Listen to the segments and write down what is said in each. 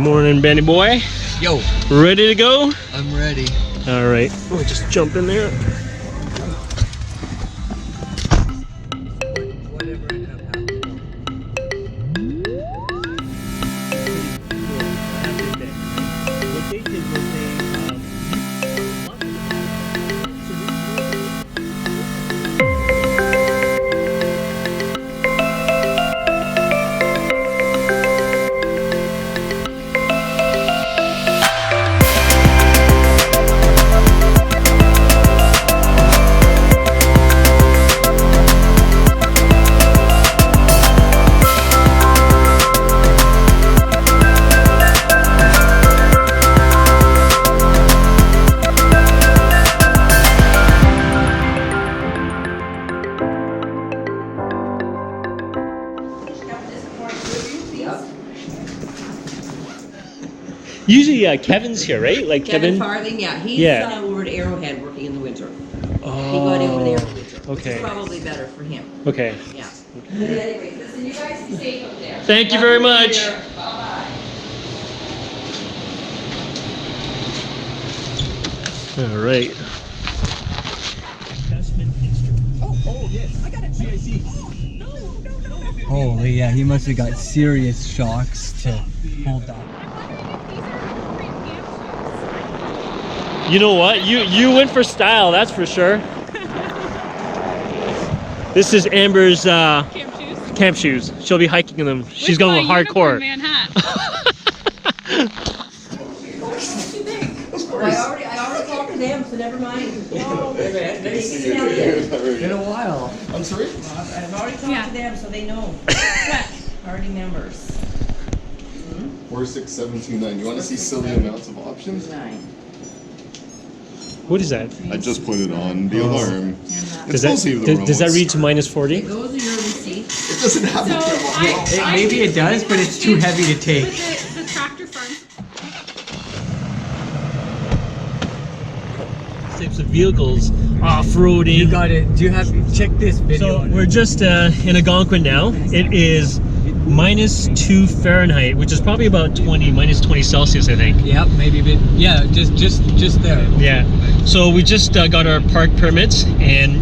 Morning, Benny boy. Yo. Ready to go? I'm ready. All right. We'll just jump in there. Usually Kevin's here, right? Like Kevin Farthing, yeah. He's over at Arrowhead working in the winter. Oh, he got over there in the winter. Okay. It's probably better for him. Okay. Yeah. But anyways, listen, you guys be safe up there. Thank you very much. Bye-bye. All right. Oh, yes. I got it. CIC. Holy, yeah, he must have got serious shocks to hold that. You know what? You went for style, that's for sure. This is Amber's camp shoes. She'll be hiking in them. She's going hardcore. I already talked to them, so never mind. Oh, Nice to see you. It's been a while. I'm sorry? I've already talked to them, so they know. Already members. 46729. You want to see silly amounts of options? 9. What is that? I just put it on the alarm. Does that read to -40? Those are your receipts. It doesn't have to. Maybe it does, but it's too heavy to take. The tractor farm. Types of vehicles, off-roading. You got it. Do you have? Check this video. So we're just in Algonquin now. It is -2 Fahrenheit, which is probably about -20 Celsius, I think. Yep, maybe a bit. Yeah, just there. Yeah. So we just got our park permits, and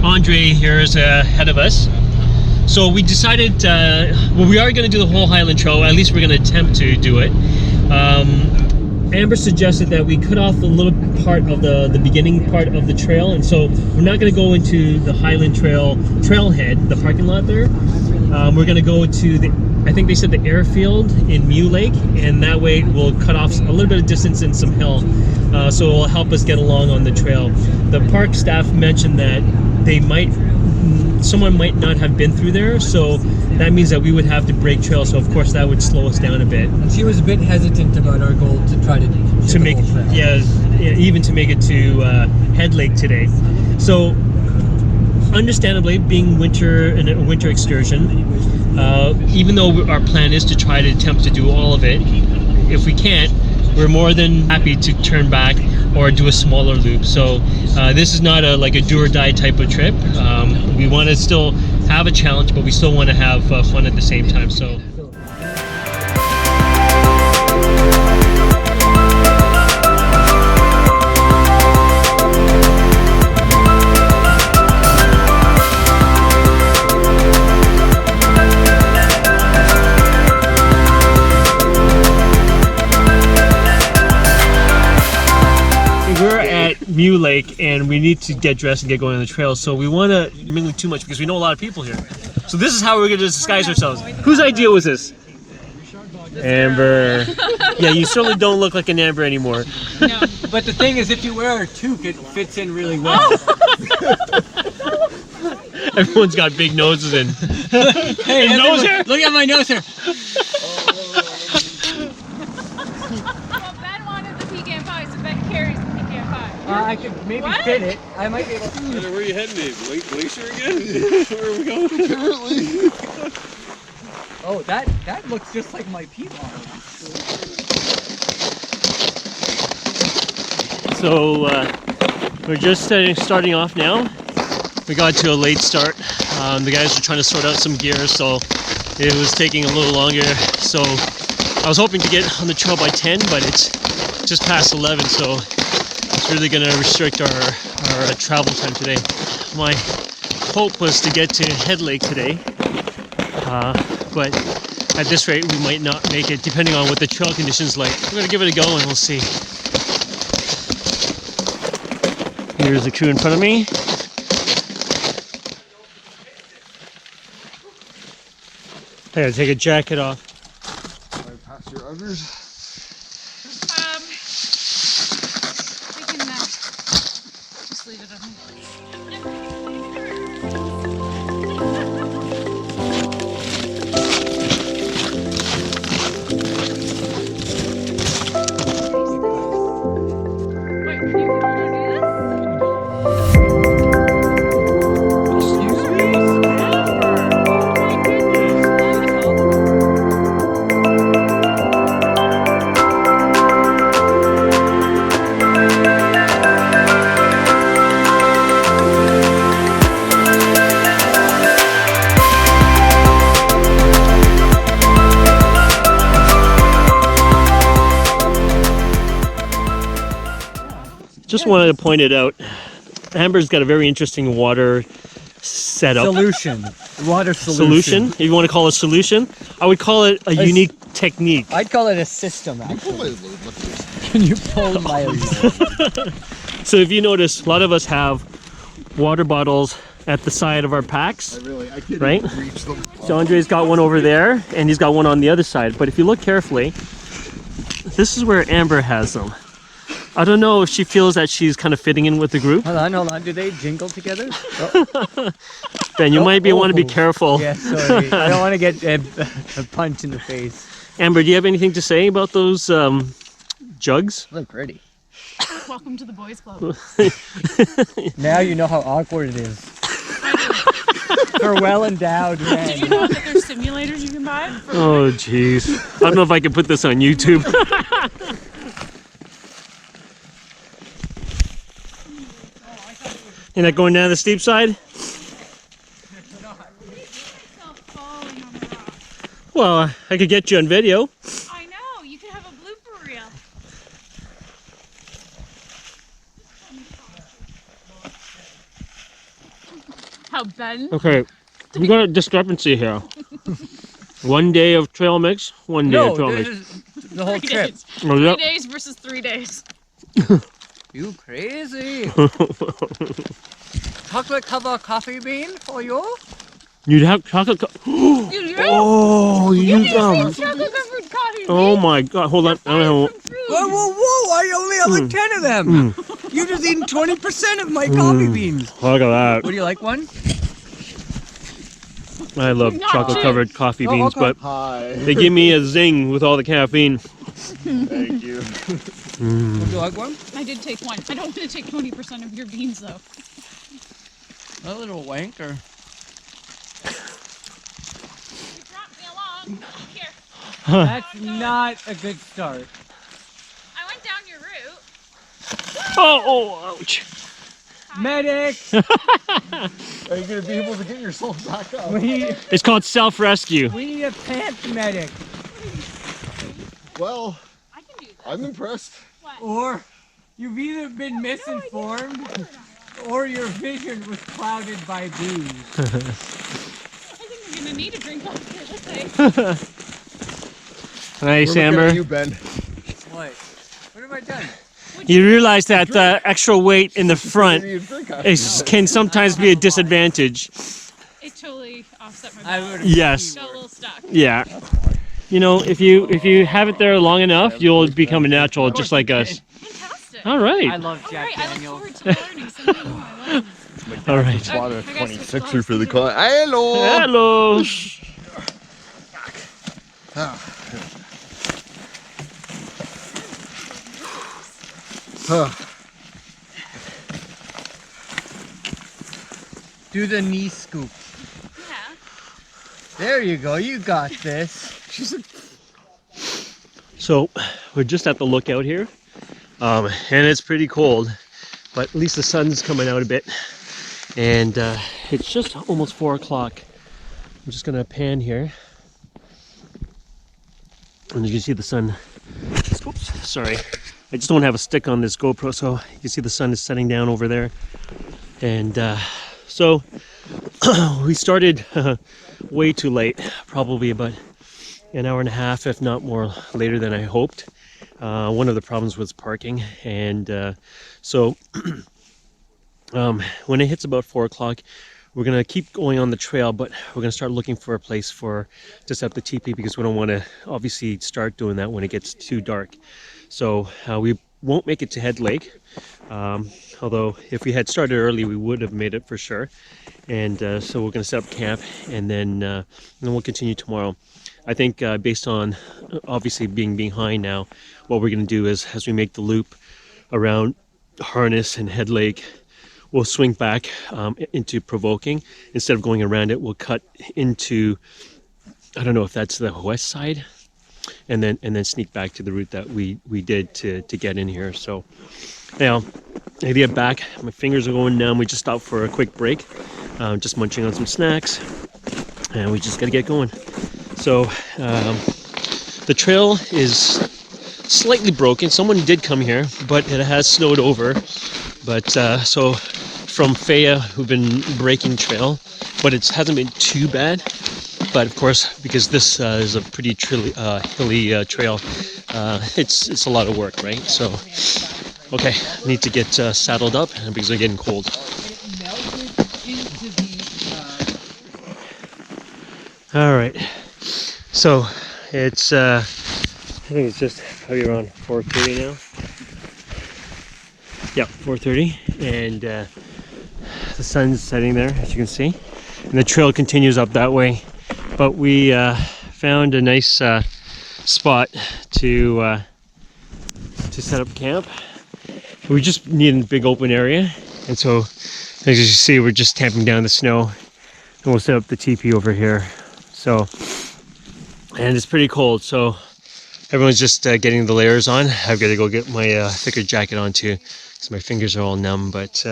Andre here is ahead of us. So we decided, well, we are going to do the whole Highland Trail. At least we're going to attempt to do it. Amber suggested that we cut off a little part of the beginning part of the trail, and so we're not going to go into the Highland Trail trailhead, the parking lot there. We're going to go to the, I think they said the airfield in Mew Lake, and that way we'll cut off a little bit of distance and some hill, so it will help us get along on the trail. The park staff mentioned that someone might not have been through there, so that means that we would have to break trail, so of course that would slow us down a bit. She was a bit hesitant about our goal to try to make even to make it to Head Lake today. So understandably, being a winter excursion, even though our plan is to try to attempt to do all of it, if we can't, we're more than happy to turn back or do a smaller loop. So this is not like a do or die type of trip. We want to still have a challenge, but we still want to have fun at the same time. So. Mew Lake, and we need to get dressed and get going on the trail, so we want to mingle too much because we know a lot of people here. So this is how we're going to disguise ourselves. Whose idea was this? Amber. Yeah, you certainly don't look like an Amber anymore. No. But the thing is, if you wear a toque, it fits in really well. Everyone's got big noses in. Hey, nose hair? Look at my nose hair. I could maybe fit it. I might be able to. Where are you heading to? Glacier again? Where are we going? Apparently. Oh, that looks just like my pea bottle. So we're just starting off now. We got to a late start. The guys were trying to sort out some gear, so it was taking a little longer. So I was hoping to get on the trail by 10, but it's just past 11, so it's really going to restrict our travel time today. My hope was to get to Head Lake today, but at this rate we might not make it, depending on what the trail conditions like. We're going to give it a go and we'll see. Here's the crew in front of me. I gotta take a jacket off. Pass your others. We can just leave it on. Wait, can you do Just wanted to point it out. Amber's got a very interesting water setup. Solution. Water Solution? If you want to call it a solution, I would call it a unique technique. I'd call it a system, Pull actually. my load, look at this. Can you pull my load? So if you notice, a lot of us have water bottles at the side of our packs. I can't Right? even reach them. So Andre's got one over there, and he's got one on the other side. But if you look carefully, this is where Amber has them. I don't know if she feels that she's kind of fitting in with the group. Hold on. Do they jingle together? Ben, you might want to be oh. careful. Yeah, sorry. I don't want to get a punch in the face. Amber, do you have anything to say about those jugs? Look pretty. Welcome to the boys club. Now you know how awkward it is. For well-endowed men. Did you know that there's simulators you can buy? Oh, jeez. I don't know if I can put this on YouTube. You're not going down the steep side? Well, I could get you on video. I know, you could have a blooper reel. How Ben? Okay, we got a discrepancy here. One day of trail mix, one day of No, trail this mix. is the whole 3 trip. days. Oh, yep. 3 days versus 3 days. You crazy. Chocolate cover coffee bean for you? You'd have chocolate. You Oh, you chocolate covered coffee. Oh my God! Hold on. I don't know. Whoa, I only have like 10 of them. You just eaten 20% of my coffee beans. Look at that. Would you like one? I love Not chocolate-covered coffee beans, okay. but Hi. they give me a zing with all the caffeine. Thank you. Would you like one? I did take one. I don't want to take 20% of your beans though. A little wanker. You dropped me along. Here. That's not a good start. I went down your route. Oh, ouch. Medic! Are you gonna be able to get yourself back up? We It's called self-rescue. need a pant medic. Well, I can do that. I'm impressed. Or you've either been misinformed or your vision was clouded by booze. I think we're gonna need a drink after this thing. Nice, We're looking Amber. at you, Ben. What? What have I done? You realize that the extra weight in the front You drink after can sometimes be a disadvantage. It totally offset my I balance. would Yes. Got a little stuck. Yeah. You know, if you have it there long enough, you'll become a natural, just like us. Fantastic. All I right. love All Jack right, I look Daniels. forward to learning something new. I love All right. Bought a I guess it's 26er for the car. Hello. Hello. Do the knee scoop. Yeah. There you go. You got this. So we're just at the lookout here, and it's pretty cold, but at least the sun's coming out a bit, and it's just almost 4 o'clock. I'm just gonna pan here. And you can see the sun. Oops, sorry. I just don't have a stick on this GoPro, so you can see the sun is setting down over there. And so we started way too late, probably about an hour and a half, if not more, later than I hoped. One of the problems was parking, and so when it hits about 4 o'clock, we're gonna keep going on the trail, but we're gonna start looking for a place to set up the teepee, because we don't want to obviously start doing that when it gets too dark. So we won't make it to Head Lake, although if we had started early, we would have made it for sure. And so we're gonna set up camp, and then we'll continue tomorrow. I think based on obviously being behind now, what we're gonna do is, as we make the loop around Harness and Head Lake, we'll swing back into Provoking. Instead of going around it, we'll cut into, I don't know if that's the west side, and then sneak back to the route that we did to get in here. So now, I get back, my fingers are going numb. We just stopped for a quick break, just munching on some snacks, and we just gotta get going. So the trail is slightly broken. Someone did come here, but it has snowed over. But so from Faya, who've been breaking trail, but it hasn't been too bad. But of course, because this is a pretty hilly trail, it's a lot of work, right? So, okay, I need to get saddled up because I'm getting cold. All right, so it's I think it's just probably around 4:30 now. Yeah, 4:30, and the sun's setting there, as you can see, and the trail continues up that way. But we found a nice spot to set up camp. We just need a big open area, and so as you see, we're just tamping down the snow, and we'll set up the teepee over here. So, and it's pretty cold, so everyone's just getting the layers on. I've got to go get my thicker jacket on too, because my fingers are all numb. But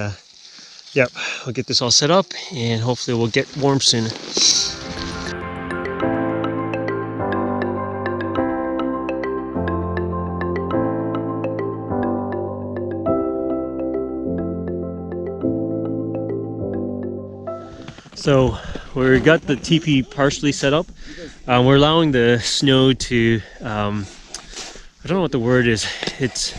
yep, we'll get this all set up, and hopefully we'll get warm soon. So we got the teepee partially set up. We're allowing the snow to, I don't know what the word is. It's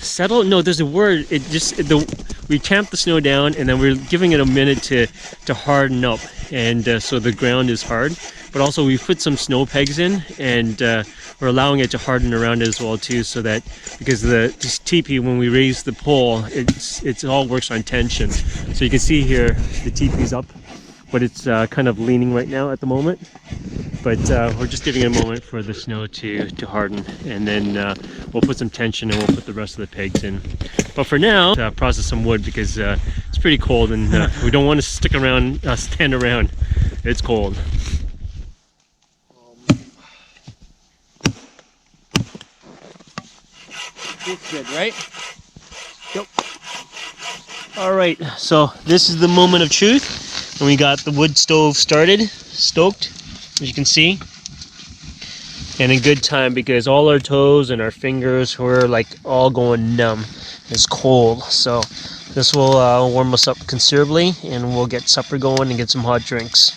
settle. No, there's a word. We tamped the snow down, and then we're giving it a minute to harden up, and so the ground is hard. But also we put some snow pegs in, and we're allowing it to harden around it as well too, so that because this teepee, when we raise the pole, it all works on tension. So you can see here the teepee's up, but it's kind of leaning right now at the moment. But we're just giving it a moment for the snow to harden, and then we'll put some tension, and we'll put the rest of the pegs in. But for now, process some wood, because it's pretty cold, and we don't want to stand around. It's cold. It's good, right? Yep. All right, so this is the moment of truth, and we got the wood stove stoked, as you can see, and in good time, because all our toes and our fingers were like all going numb. It's cold, so this will warm us up considerably, and we'll get supper going and get some hot drinks.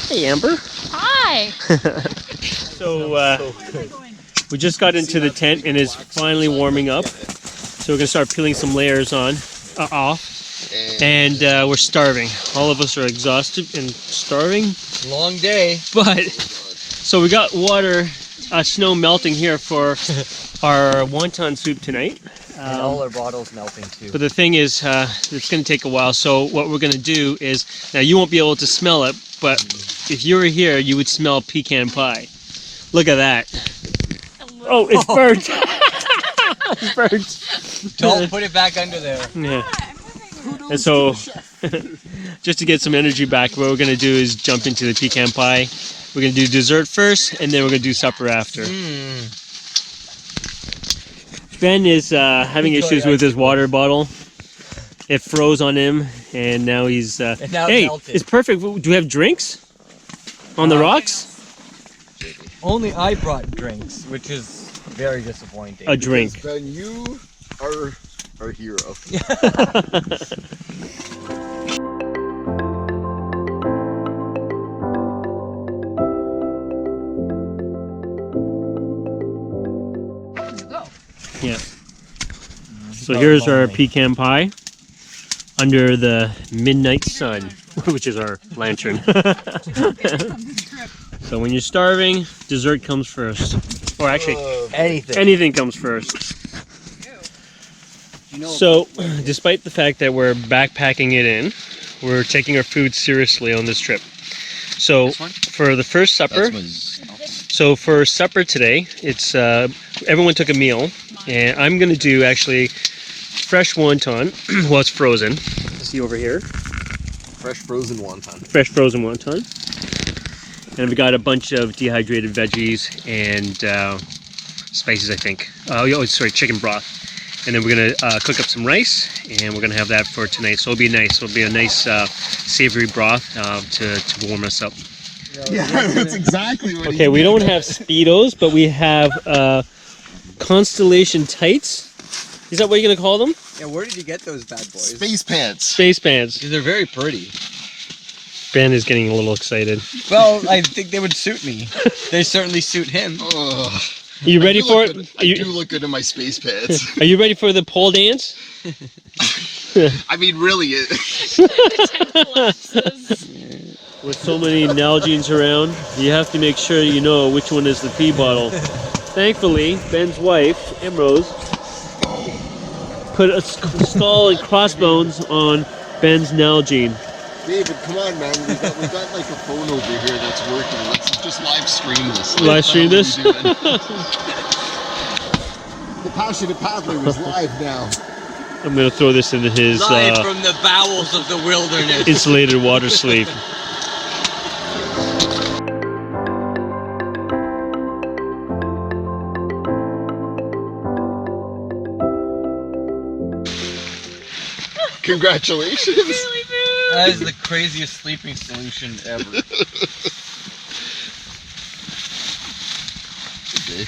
Hey, Amber. Hi. So we just got into the tent, and it's finally warming up. So we're gonna start peeling some layers off, and we're starving. All of us are exhausted and starving. Long day. But so we got snow melting here for our wonton soup tonight. And all our bottles melting too. But the thing is, it's gonna take a while. So what we're gonna do is, now you won't be able to smell it, but if you were here, you would smell pecan pie. Look at that. Oh, it's burnt. It's burnt. Don't put it back under there. Yeah. And so, just to get some energy back, what we're going to do is jump into the pecan pie. We're going to do dessert first, and then we're going to do supper after. Ben is having issues with his water bottle. It froze on him, and now he's... hey, melted. it's perfect. Do we have drinks? On the rocks? Only I brought drinks, which is very disappointing. A drink. Ben, you are our hero. Yeah. So here's our pecan pie under the midnight sun, which is our lantern. So when you're starving, dessert comes first. Or actually, anything comes first. So, despite the fact that we're backpacking it in, we're taking our food seriously on this trip. So, for the first supper, today, it's everyone took a meal, and I'm gonna do actually fresh wonton. Well, it's frozen. See over here. Fresh frozen wonton. Fresh frozen wonton. And we got a bunch of dehydrated veggies and spices, I think. Oh, sorry, chicken broth. And then we're gonna cook up some rice, and we're gonna have that for tonight. So it'll be nice. It'll be a nice savory broth to warm us up. Yeah, that's exactly what. Okay, we don't have Speedos, but we have Constellation tights. Is that what you're gonna call them? Yeah, where did you get those bad boys? Space pants. Space pants. They're very pretty. Ben is getting a little excited. Well, I think they would suit me. They certainly suit him. Ugh. Are you ready for it? I do look good in my space pants. Are you ready for the pole dance? I mean, really. With so many Nalgene's around, you have to make sure you know which one is the pee bottle. Thankfully, Ben's wife, Emrose, put a skull and crossbones on Ben's Nalgene. David, come on, man. We've got like a phone over here that's working. Let's just live stream this. Live stream this? The Passionate Paddler is live now. I'm going to throw this into his Live from the bowels of the wilderness. insulated water sleeve. Congratulations. That is the craziest sleeping solution ever. Okay.